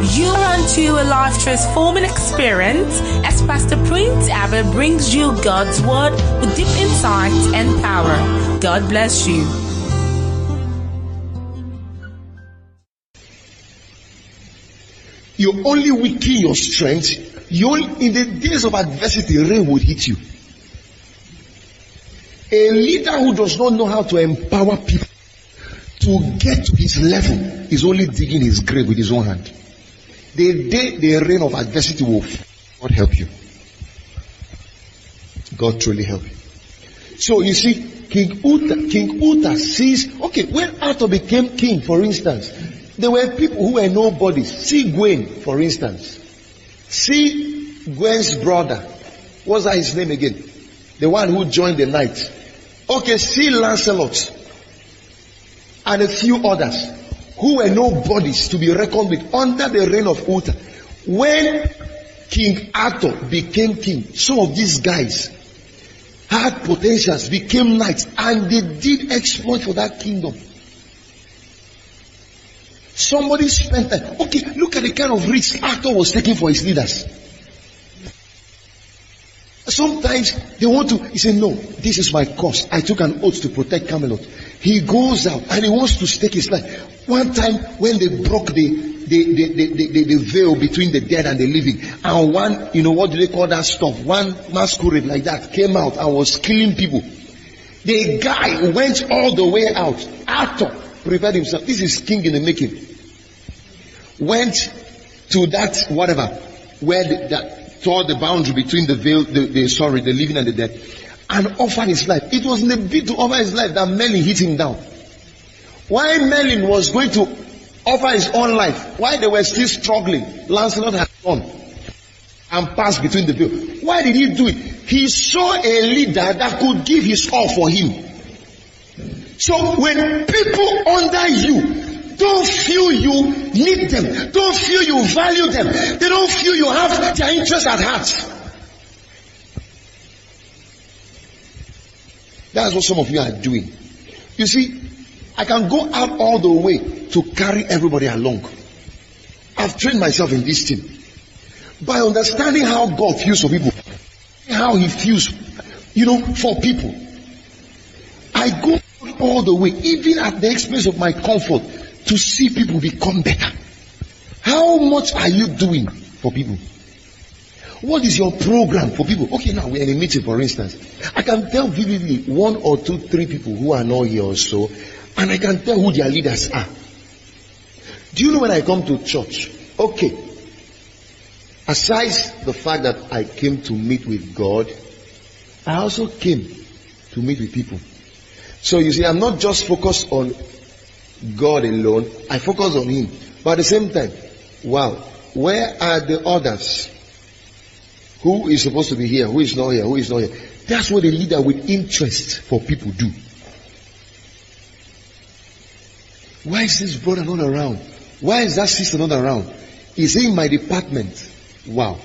You are onto a life transforming experience as Pastor Prince Abah brings you God's Word with deep insight and power. God bless you. You only weaken your strength. In the days of adversity, rain will hit you. A leader who does not know how to empower people to get to his level is only digging his grave with his own hand. The day the rain of adversity will fall, God help you. God truly help you. So you see, King Uta sees, okay, when Arthur became king, for instance, there were people who were nobodies. See Gwen, for instance. See Gwen's brother. What's that his name again? The one who joined the knight. Okay, see Lancelot. And a few others who were nobodies to be reckoned with under the reign of Uta. When King Arthur became king, some of these guys had potentials, became knights, and they did exploit for that kingdom. Somebody spent time. Okay, look at the kind of risk Arthur was taking for his leaders. Sometimes they want to, he said, no, this is my cause. I took an oath to protect Camelot. He goes out and he wants to stake his life. One time when they broke the veil between the dead and the living, and one, what do they call that stuff? One masquerade like that came out and was killing people. The guy went all the way out. Arthur prepared himself. This is king in the making. Went to that whatever where that toward the boundary between the veil, the living and the dead, and offered his life. It was in the bid to offer his life that Merlin hit him down. While Merlin was going to offer his own life, while they were still struggling, Lancelot had gone and passed between the veil. Why did he do it? He saw a leader that could give his all for him. So when people under you don't feel you need them, don't feel you value them, they don't feel you have their interest at heart. That's what some of you are doing. You see, I can go out all the way to carry everybody along. I've trained myself in this thing by understanding how God feels for people, how he feels, for people. I go all the way, even at the expense of my comfort, to see people become better. How much are you doing for people? What is your program for people? Okay, now we're in a meeting, for instance. I can tell vividly 1 or 2, 3 people who are not here or so, and I can tell who their leaders are. Do you know when I come to church? Okay, aside the fact that I came to meet with God, I also came to meet with people. So you see, I'm not just focused on God alone, I focus on him. But at the same time, wow, where are the others? Who is supposed to be here? Who is not here? Who is not here? That's what a leader with interest for people do. Why is this brother not around? Why is that sister not around? Is he in my department? Wow.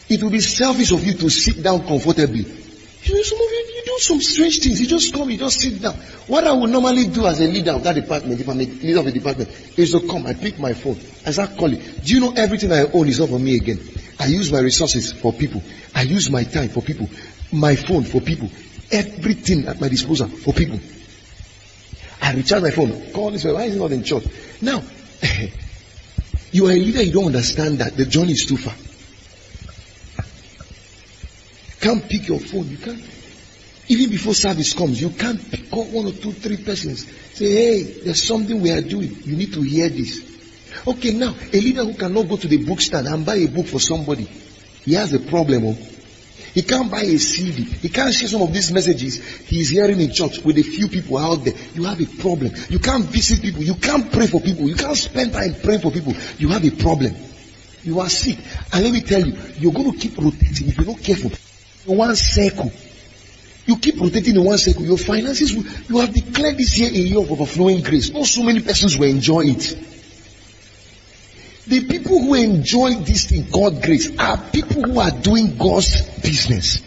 It will be selfish of you to sit down comfortably. Some of you do some strange things. You just come, you just sit down. What I would normally do as a leader of that department, if I'm a leader of a department, is to come, I pick my phone, I start calling. Do you know everything I own is not for me again? I use my resources for people. I use my time for people. My phone for people. Everything at my disposal for people. I recharge my phone. Call this way. Why is he not in church? Now, you are a leader, you don't understand that. The journey is too far. You can't pick your phone. You can't. Even before service comes, you can't pick up 1 or 2, 3 persons. Say, hey, there's something we are doing. You need to hear this. Okay, now, a leader who cannot go to the bookstand and buy a book for somebody, he has a problem. Oh. He can't buy a CD. He can't share some of these messages he's hearing in church with a few people out there. You have a problem. You can't visit people. You can't pray for people. You can't spend time praying for people. You have a problem. You are sick. And let me tell you, you're going to keep rotating if you're not careful. In one circle. You keep rotating in one circle. Your finances, you have declared this year a year of overflowing grace. Not so many persons will enjoy it. The people who enjoy this thing called grace are people who are doing God's business,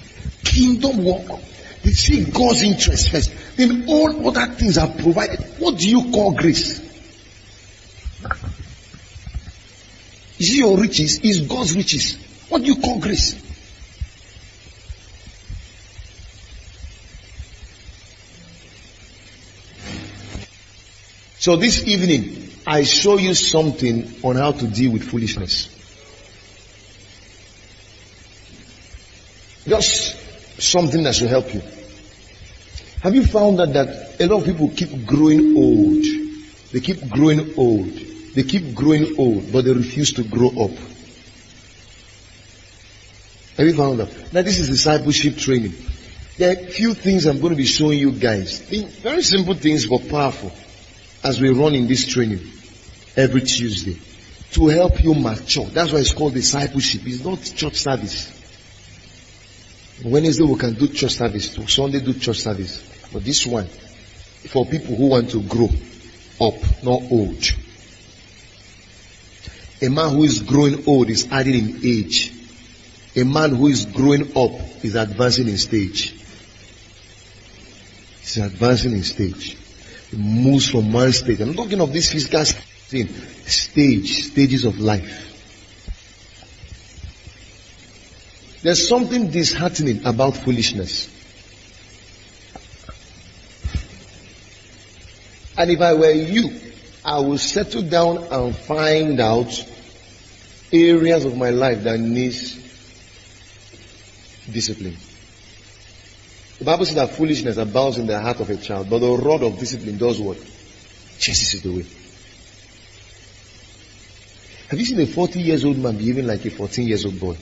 kingdom work. They see God's interest first. Then all other things are provided. What do you call grace? You see, your riches is God's riches. What do you call grace? So this evening, I show you something on how to deal with foolishness. Just something that should help you. Have you found that a lot of people keep growing old? They keep growing old. They keep growing old, but they refuse to grow up. Have you found that? Now this is discipleship training. There are a few things I'm going to be showing you guys. Very simple things, but powerful. As we run in this training every Tuesday to help you mature. That's why it's called discipleship. It's not church service. Wednesday we can do church service. Sunday do church service. But this one, for people who want to grow up, not old. A man who is growing old is adding in age. A man who is growing up is advancing in stage. He's advancing in stage. He moves from one stage. I'm talking of this physical thing. Stages of life. There's something disheartening about foolishness. And if I were you, I will settle down and find out areas of my life that needs discipline. The Bible says that foolishness abounds in the heart of a child, but the rod of discipline does what? Chases it away. Have you seen a 40-year-old man behaving like a 14-year-old boy?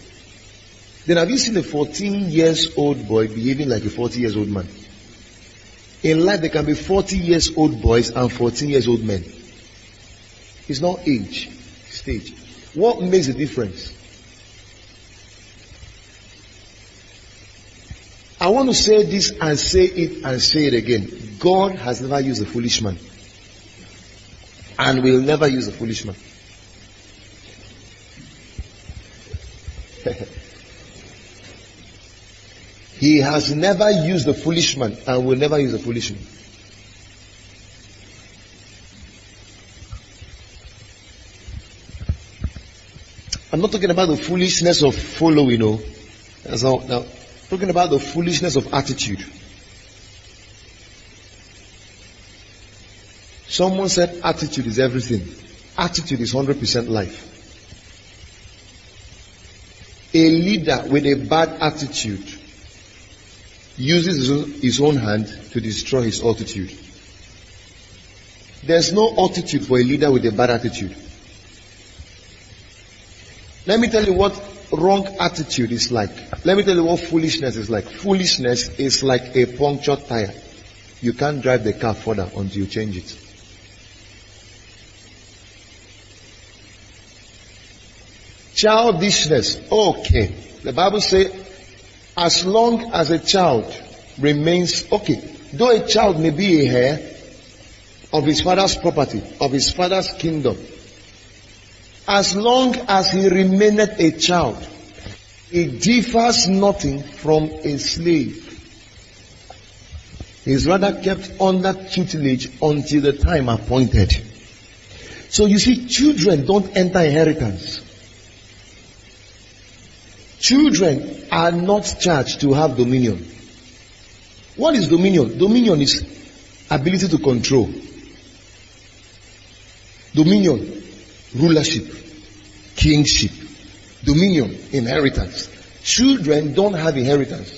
Then have you seen a 14-year-old boy behaving like a 40-year-old man? In life there can be 40-year-old boys and 14-year-old men. It's not age, stage. What makes the difference? I want to say this and say it and say it again. God has never used a foolish man. And will never use a foolish man. He has never used a foolish man and will never use a foolish man. I'm not talking about the foolishness of following, That's all. Now, talking about the foolishness of attitude. Someone said attitude is everything. Attitude is 100% life. A leader with a bad attitude uses his own hand to destroy his altitude. There's no altitude for a leader with a bad attitude. Let me tell you what wrong attitude is like. Let me tell you what foolishness is like. Foolishness is like a punctured tire. You can't drive the car further until you change it. Childishness. Okay. The Bible says, as long as a child remains, okay, though a child may be a heir of his father's property, of his father's kingdom, as long as he remaineth a child, he differs nothing from a slave. He is rather kept under tutelage until the time appointed. So you see, children don't enter inheritance. Children are not charged to have dominion. What is dominion? Dominion is ability to control. Dominion, rulership, kingship, dominion, inheritance. Children don't have inheritance.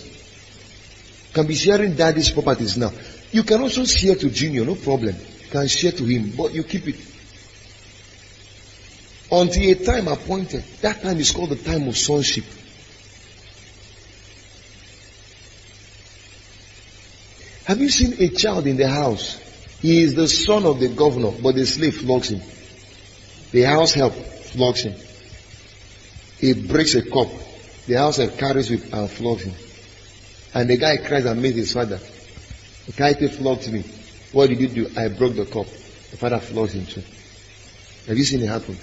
Can be sharing daddy's properties now. You can also share to junior, no problem. You can share to him, but you keep it until a time appointed. That time is called the time of sonship. Have you seen a child in the house? He is the son of the governor, but the slave flogs him. The house help flogs him. He breaks a cup. The house help carries it and flogs him. And the guy cries and meets his father. The guy flogged me. What did you do? I broke the cup. The father flogs him too. Have you seen it happen?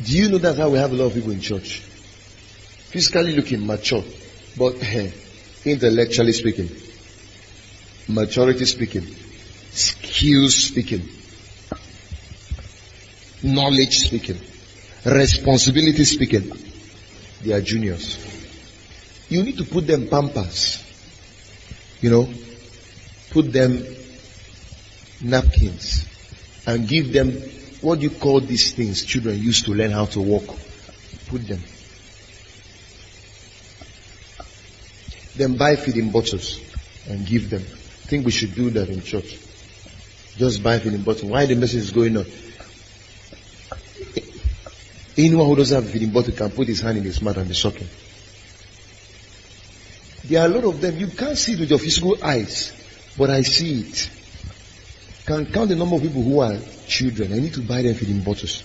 Do you know that's how we have a lot of people in church? Physically looking mature, but intellectually speaking, maturity speaking, skills speaking, knowledge speaking, responsibility speaking. They are juniors. You need to put them pampers. Put them napkins and give them, what do you call these things children used to learn how to walk? Put them. Then buy feeding bottles and give them. I think we should do that in church. Just buy feeding bottles. Why the message is going on? Anyone who doesn't have a feeding bottle can put his hand in his mouth and be sucking. There are a lot of them. You can't see it with your physical eyes, but I see it. Can count the number of people who are children. I need to buy them feeding bottles.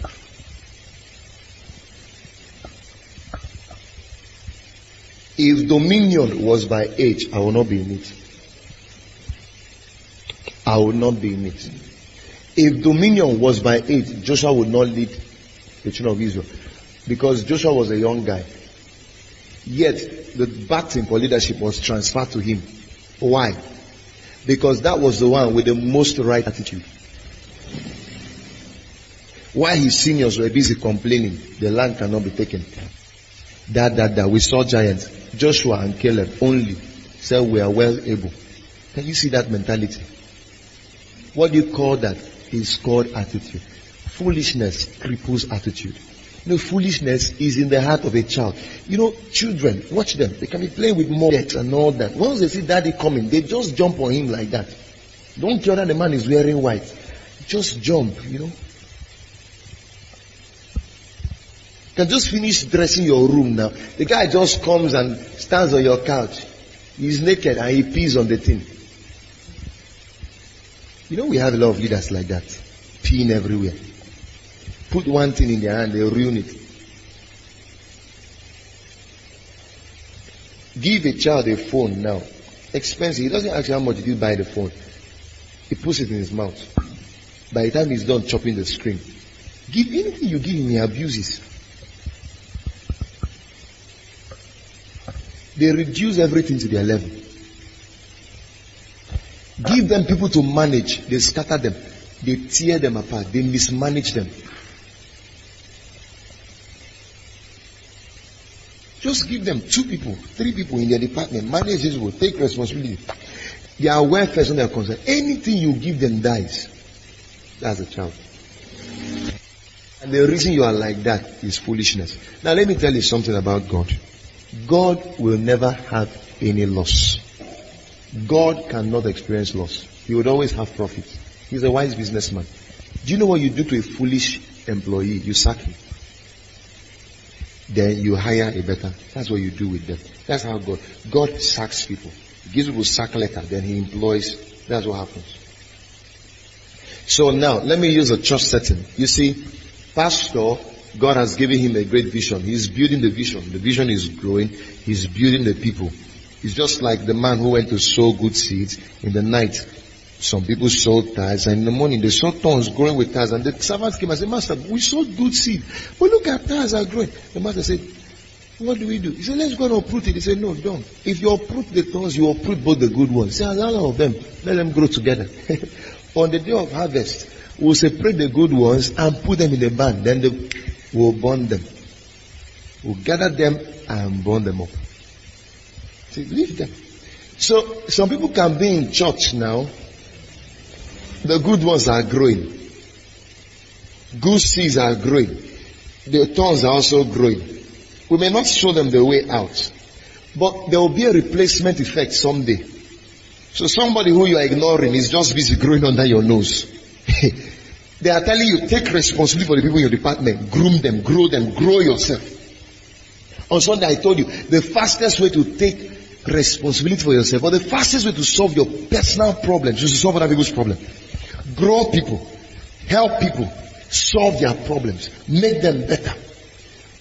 If dominion was by age, I will not be in it. I will not be in it. If dominion was by age, Joshua would not lead the children of Israel, because Joshua was a young guy. Yet the baton for leadership was transferred to him. Why? Because that was the one with the most right attitude. While his seniors were busy complaining, the land cannot be taken. We saw giants. Joshua and Caleb only said we are well able. Can you see that mentality? What do you call that? It's called attitude. Foolishness cripples attitude. Foolishness is in the heart of a child. Children, watch them. They can be playing with models and all that. Once they see daddy coming, they just jump on him like that. Don't care that the man is wearing white. Just jump, You can just finish dressing your room now. The guy just comes and stands on your couch. He's naked and he pees on the thing. We have a lot of leaders like that. Peeing everywhere. Put one thing in their hand, they'll ruin it. Give a child a phone now. Expensive. He doesn't ask you how much did you buy the phone. He puts it in his mouth. By the time he's done chopping the screen. Give anything you give him, he abuses. They reduce everything to their level. Give them people to manage. They scatter them. They tear them apart. They mismanage them. Just give them 2 people, 3 people in their department. Manage this will take responsibility. Their welfare is not their concern. Anything you give them dies. That's a child. And the reason you are like that is foolishness. Now let me tell you something about God. God will never have any loss. God cannot experience loss. He would always have profit. He's a wise businessman. Do you know what you do to a foolish employee? You sack him. Then you hire a better. That's what you do with them. That's how God sacks people. He gives people sack letter, then he employs. That's what happens. So now, let me use a church setting. You see, pastor, God has given him a great vision. He's building the vision. The vision is growing. He's building the people. It's just like the man who went to sow good seeds in the night. Some people sowed tithes, and in the morning they saw thorns growing with tithes, and the servants came and said, Master, we sowed good seed, but look at tithes are growing. The master said, what do we do? He said, let's go and uproot it. He said, no, don't. If you uproot the thorns, you uproot both the good ones. He said, all of them, let them grow together. On the day of harvest, we'll separate the good ones and put them in the barn. Then we'll burn them. We'll gather them and burn them up. See, leave them. So some people can be in church now. The good ones are growing. Good seeds are growing. The thorns are also growing. We may not show them the way out, but there will be a replacement effect someday. So somebody who you are ignoring is just busy growing under your nose. They are telling you, take responsibility for the people in your department. Groom them, grow yourself. On Sunday I told you, the fastest way to take responsibility for yourself, or the fastest way to solve your personal problems, is to solve other people's problems. Grow people, help people, solve their problems, make them better.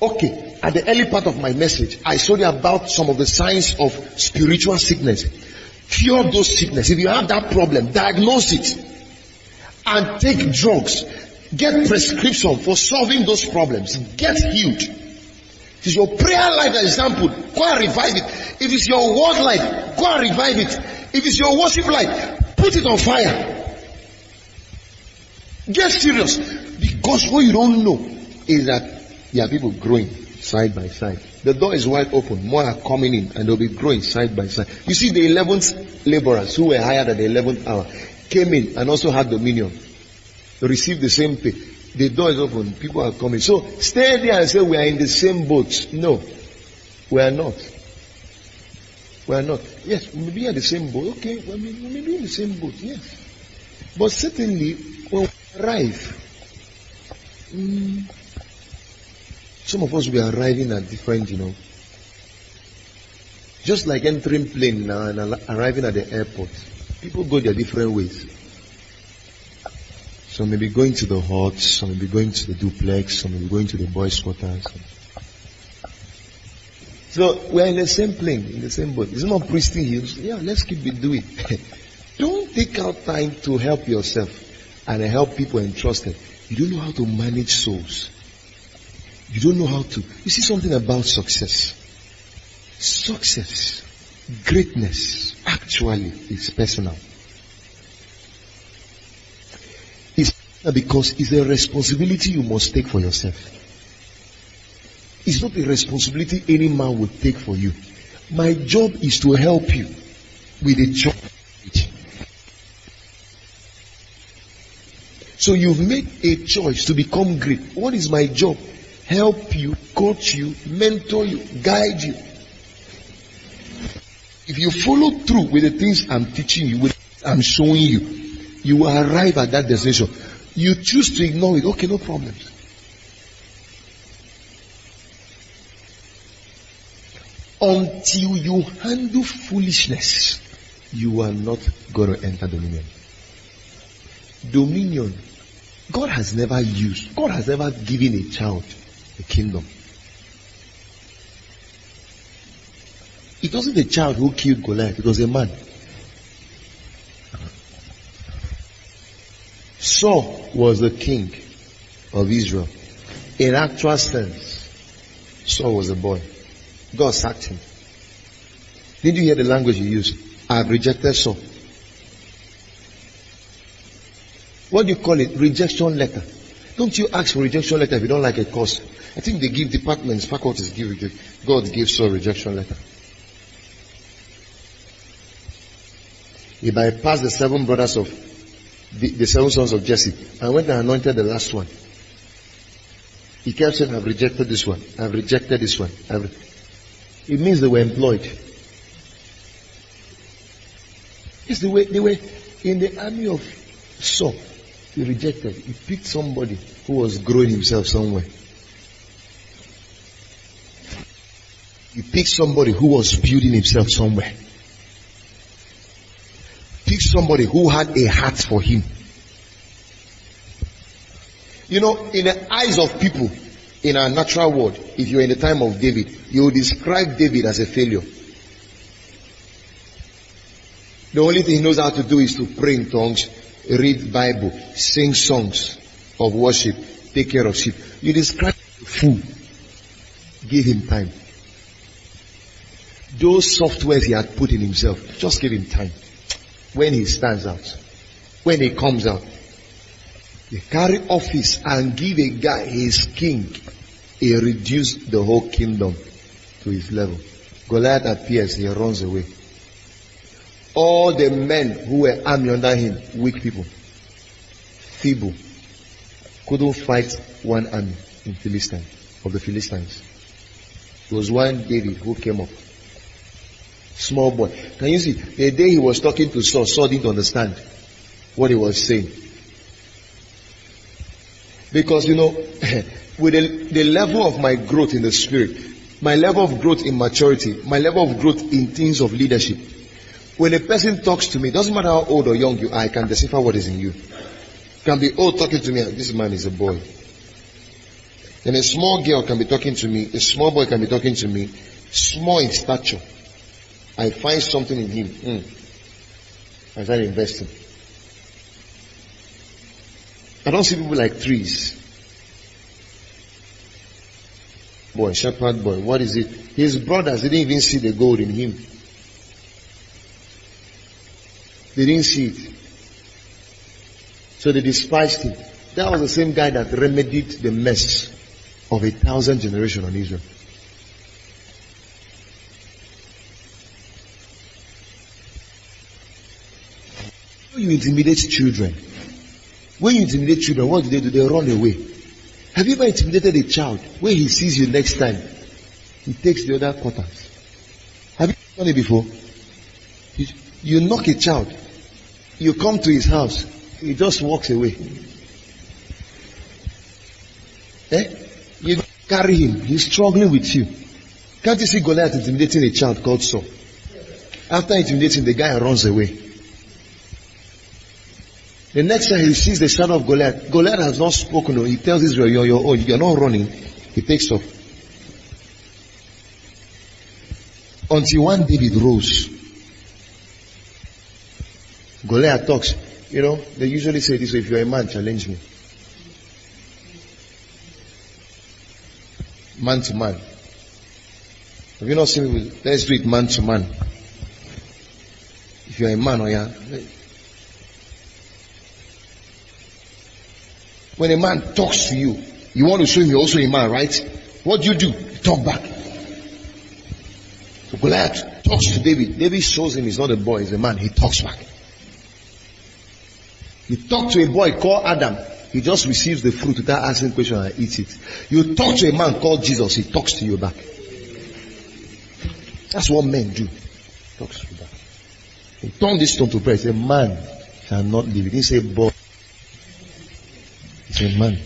Okay, at the early part of my message, I told you about some of the signs of spiritual sickness. Cure those sickness. If you have that problem, diagnose it and take drugs. Get prescription for solving those problems. Get healed. It is your prayer life that is sampled. Go and revive it. If it's your word life, go and revive it. If it's your worship life, put it on fire. Get serious. Because what you don't know is that there are people growing side by side. The door is wide open. More are coming in and they'll be growing side by side. You see, the 11th laborers who were hired at the 11th hour came in and also had dominion. They received the same pay. The door is open. People are coming. So stay there and say we are in the same boat. No, we are not. We are not. Yes, we may be in the same boat. Okay, we may be in the same boat. Yes. But certainly, when we arrive, some of us, we are arriving at different, just like entering plane now and arriving at the airport. People go their different ways. Some may be going to the hut, some may be going to the duplex, some may be going to the boys' quarters. So we are in the same plane, in the same boat. It's not pristine hills. Yeah, let's keep it doing. Don't take out time to help yourself and help people entrusted. You don't know how to manage souls. You don't know how to. You see something about success. Success, greatness, actually is personal. It's because it's a responsibility you must take for yourself. It's not a responsibility any man will take for you. My job is to help you with a job. So you've made a choice to become great. What is my job? Help you, coach you, mentor you, guide you. If you follow through with the things I'm teaching you, I'm showing you, you will arrive at that destination. You choose to ignore it. Okay, no problems. Until you handle foolishness, you are not going to enter dominion. Dominion, God has never given a child a kingdom. It wasn't the child who killed Goliath, it was a man. Saul was the king of Israel. In actual sense, Saul was a boy. God sacked him. Did you hear the language he used? I have rejected Saul. What do you call it? Rejection letter. Don't you ask for rejection letter if you don't like a course? I think they give departments, faculties give God gave Saul a rejection letter. He bypassed the 7 brothers of the 7 sons of Jesse and went and anointed the last one. He kept saying, I've rejected this one, I've rejected this one. It means they were employed. Yes, they were in the army of Saul. He rejected. He picked somebody who was growing himself somewhere. He picked somebody who was building himself somewhere. Pick somebody who had a heart for him. In the eyes of people, in our natural world, if you're in the time of David, you will describe David as a failure. The only thing he knows how to do is to pray in tongues, read Bible, sing songs of worship, take care of sheep. You describe a fool. Give him time. Those softwares he had put in himself, just give him time. When he stands out, when he comes out, they carry office and give a guy his king. He reduced the whole kingdom to his level. Goliath appears, he runs away. All the men who were army under him, weak people, feeble, couldn't fight one army of the Philistines. It was one David who came up. Small boy. Can you see? The day he was talking to Saul, Saul didn't understand what he was saying. Because, with the level of my growth in the spirit, my level of growth in maturity, my level of growth in things of leadership, when a person talks to me, doesn't matter how old or young you are, I can decipher what is in you. Can be old talking to me, this man is a boy. Then a small girl can be talking to me, a small boy can be talking to me, small in stature. I find something in him. I start investing. I don't see people like trees. Boy, shepherd boy, what is it? His brothers didn't even see the gold in him. They didn't see it. So they despised him. That was the same guy that remedied the mess of 1,000 generations on Israel. When you intimidate children, what do? They run away. Have you ever intimidated a child? When he sees you next time, he takes the other quarters. Have you done it before? You knock a child, you come to his house, he just walks away. You carry him, he's struggling with you. Can't you see Goliath intimidating a child called Saul? After intimidating, the guy runs away. The next time he sees the shadow of Goliath, Goliath has not spoken. He tells Israel, you're your own, you're not running. He takes off. Until one David rose. Goliath talks. You know, they usually say this way, if you're a man, challenge me. Man to man. Have you not seen people? Let's do it man to man. If you're a man or you're... When a man talks to you, you want to show him you're also a man, right? What do? You talk back. So Goliath talks to David. David shows him he's not a boy, he's a man. He talks back. You talk to a boy called Adam, he just receives the fruit without asking questions and eats it. You talk to a man called Jesus, he talks to you back. That's what men do. Talks to you back. He turned this stone to bread. He said, man shall not live. He didn't say boy. He said man.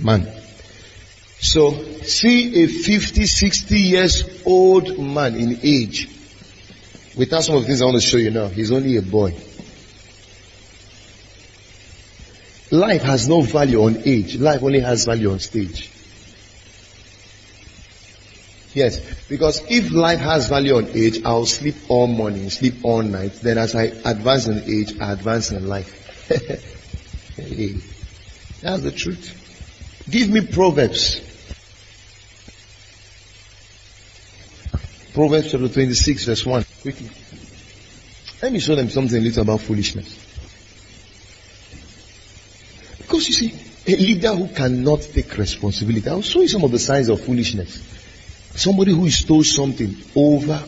Man. So, see a 50, 60 years old man in age. Without some of the things I want to show you now, he's only a boy. Life has no value on age. Life only has value on stage. Yes, because if life has value on age, I'll sleep all morning, sleep all night. Then as I advance in age, I advance in life. Hey, that's the truth. Give me Proverbs. Proverbs chapter 26 verse 1. Quickly. Let me show them something little about foolishness. Because you see, a leader who cannot take responsibility. I'll show you some of the signs of foolishness. Somebody who stole something over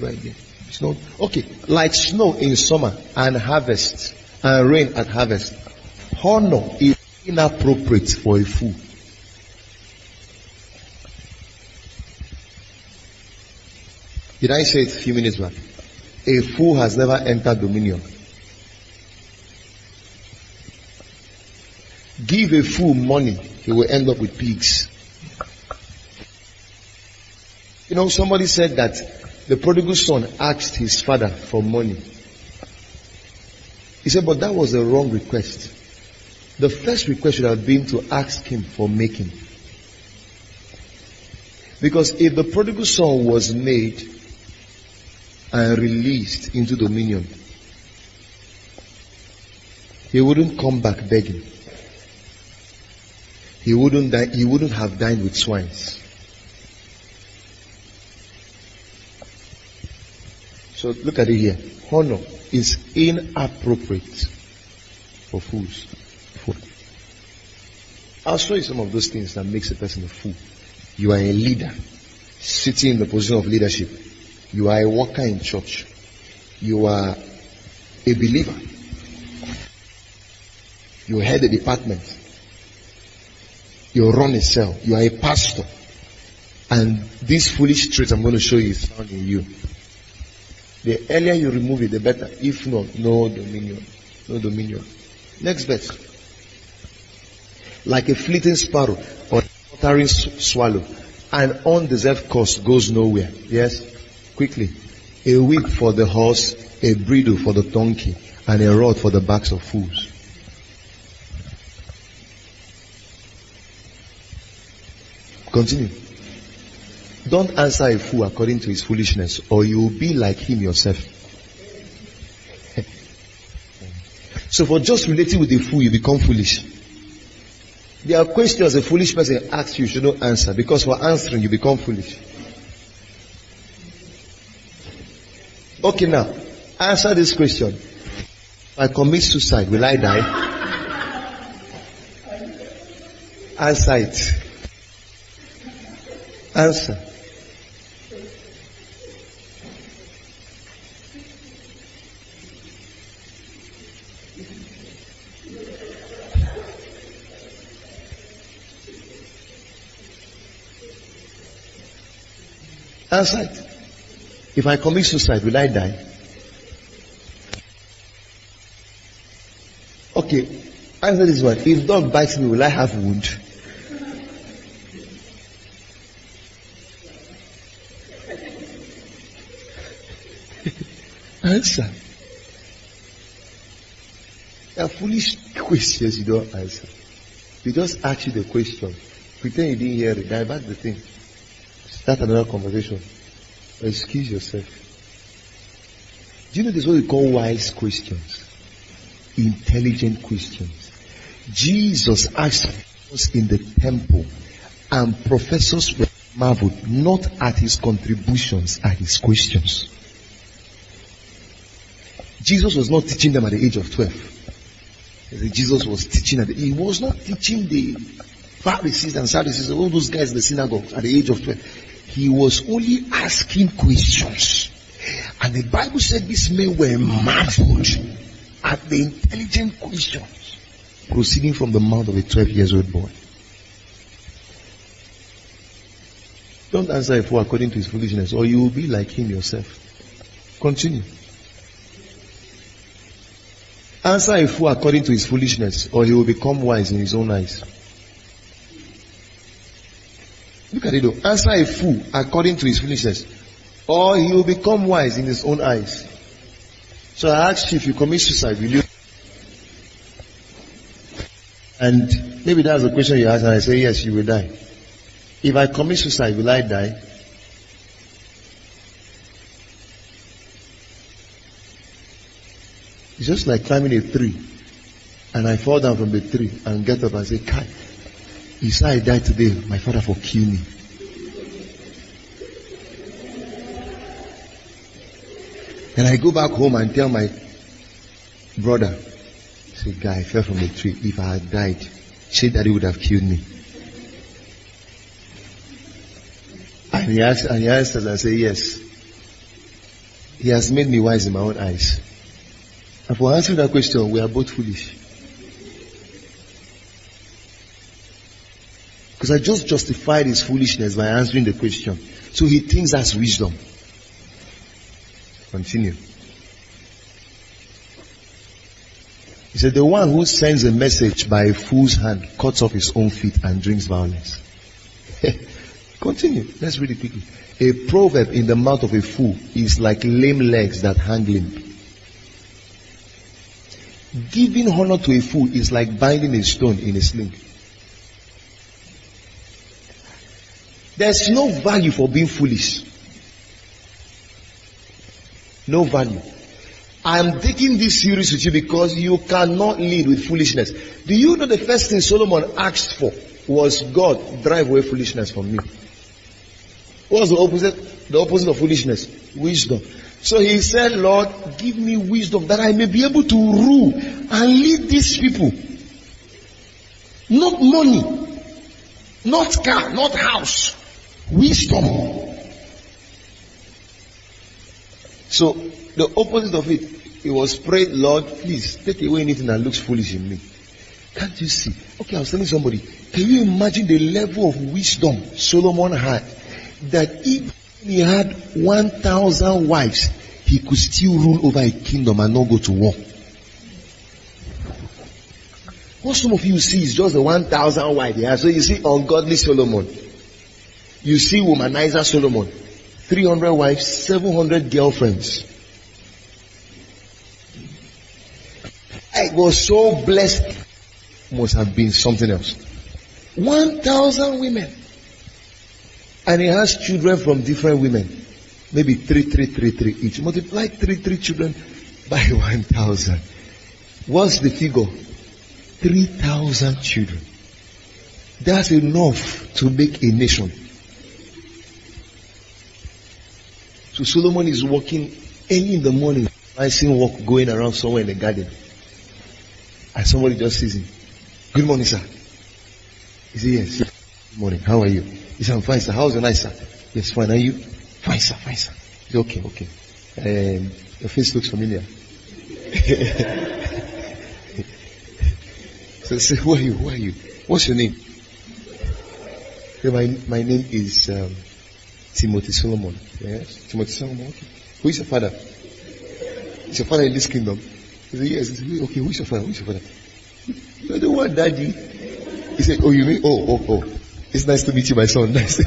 again. It's not okay. Like snow in summer and harvest and rain at harvest. Honor is inappropriate for a fool. Did I say it a few minutes back? A fool has never entered dominion. Give a fool money, he will end up with pigs. You know, somebody said that the prodigal son asked his father for money. He said, but that was a wrong request. The first request should have been to ask him for making. Because if the prodigal son was made and released into dominion, he wouldn't come back begging. He wouldn't have dined with swines. So look at it here. Honor is inappropriate for fools. I'll show you some of those things that makes a person a fool. You are a leader, sitting in the position of leadership. You are a worker in church. You are a believer. You head a department. You run a cell. You are a pastor. And this foolish trait I'm going to show you is found in you. The earlier you remove it, the better. If not, no dominion. No dominion. Next verse. Like a fleeting sparrow or a fluttering swallow, an undeserved cost goes nowhere. Yes? Quickly. A whip for the horse, a bridle for the donkey, and a rod for the backs of fools. Continue. Don't answer a fool according to his foolishness, or you will be like him yourself. So for just relating with a fool, you become foolish. There are questions a foolish person asks you should not answer, because for answering you become foolish. Okay, now answer this question. If I commit suicide, will I die? Answer it. Answer. Answer it. If I commit suicide, will I die? Okay, answer this one. If dog bites me, will I have wound? Answer. There are foolish questions you don't answer. They just ask you the question. Pretend you didn't hear it. Divert the thing. Start another conversation. Excuse yourself. Do you know this is what we call wise questions? Intelligent questions. Jesus asked us in the temple, and professors were marveled not at his contributions, at his questions. Jesus was not teaching them at the age of 12. Jesus was teaching he was not teaching the Pharisees and Sadducees, all those guys in the synagogue at the age of 12. He was only asking questions. And the Bible said these men were marveled at the intelligent questions proceeding from the mouth of a 12-year-old boy. Don't answer a fool according to his foolishness, or you will be like him yourself. Continue. Answer a fool according to his foolishness, or he will become wise in his own eyes. Look at it though. Answer a fool according to his foolishness, or he will become wise in his own eyes. So I asked you, if you commit suicide, will you? And maybe that's the question you asked, and I say, yes, you will die. If I commit suicide, will I die? It's just like climbing a tree, and I fall down from the tree and get up and say, Kai, you say I die today, my father will kill me. And I go back home and tell my brother, say, guy, I fell from the tree. If I had died, say daddy would have killed me. And he answers and say, yes. He has made me wise in my own eyes. And for answering that question, we are both foolish. Because I just justified his foolishness by answering the question. So he thinks that's wisdom. Continue. He said, the one who sends a message by a fool's hand cuts off his own feet and drinks violence. Continue. Let's read it quickly. A proverb in the mouth of a fool is like lame legs that hang limp. Giving honor to a fool is like binding a stone in a sling. There's no value for being foolish. No value. I'm taking this series with you because you cannot lead with foolishness. Do you know the first thing Solomon asked for was, God, drive away foolishness from me? What's the opposite? The opposite of foolishness? Wisdom. So he said, Lord, give me wisdom that I may be able to rule and lead these people. Not money, not car, not house. Wisdom. So the opposite of it, he was praying, Lord, please take away anything that looks foolish in me. Can't you see? Okay, I was telling somebody, can you imagine the level of wisdom Solomon had? That if he had 1,000 wives, he could still rule over a kingdom and not go to war. What some of you see is just the 1,000 wives he has. So you see ungodly Solomon. You see womanizer Solomon. 300 wives, 700 girlfriends. I was so blessed. Must have been something else. 1,000 women. And he has children from different women. Maybe 3 each. Multiply 3 children by 1,000. What's the figure? 3,000 children. That's enough to make a nation. So Solomon is walking early in the morning. I see him walk going around somewhere in the garden. And somebody just sees him. Good morning, sir. He said, yes. Good morning. How are you? He said, I'm fine, sir. How's the night, sir? Yes, fine. Are you? Fine, sir. Fine, sir. He said, okay. Your face looks familiar. So I said, who are you? What's your name? He said, my name is Timothy Solomon. Yes, Timothy Solomon. Okay. Who is your father? Is your father in this kingdom? He said, yes. He said, okay, who is your father? You're the one, daddy. He said, oh, you mean? Oh. It's nice to meet you, my son. Nice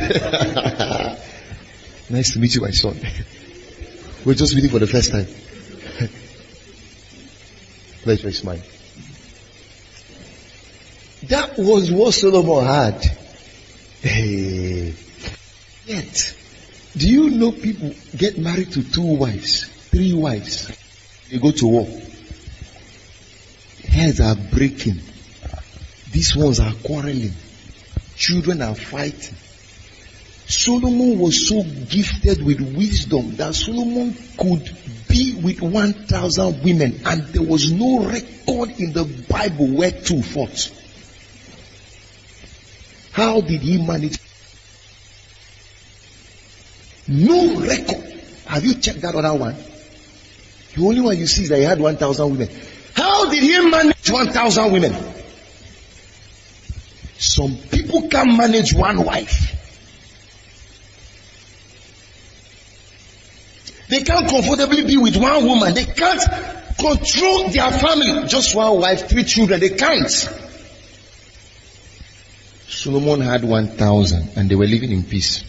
to meet you, my son. We're just meeting for the first time. Let's raise mine. That was what Solomon had. Yet, do you know people get married to 2 wives, 3 wives? They go to war. Heads are breaking. These ones are quarreling. Children are fighting. Solomon was so gifted with wisdom that Solomon could be with 1,000 women, and there was no record in the Bible where 2 fought. How did he manage? No record. Have you checked that other one? The only one you see is that he had 1,000 women. How did he manage 1,000 women? Some people can manage 1 wife. They can't comfortably be with 1 woman. They can't control their family. Just 1 wife, 3 children. They can't. Solomon had 1,000 and they were living in peace.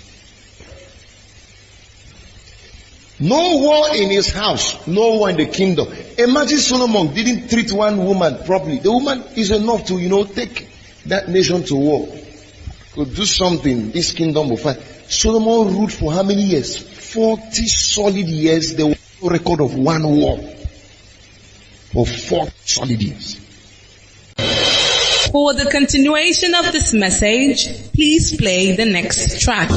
No war in his house. No war in the kingdom. Imagine Solomon didn't treat 1 woman properly. The woman is enough to, take that nation to war. Could do something. This kingdom will fight. Solomon ruled for how many years? 40 solid years. There was no record of 1 war. For 40 solid years. For the continuation of this message, please play the next track.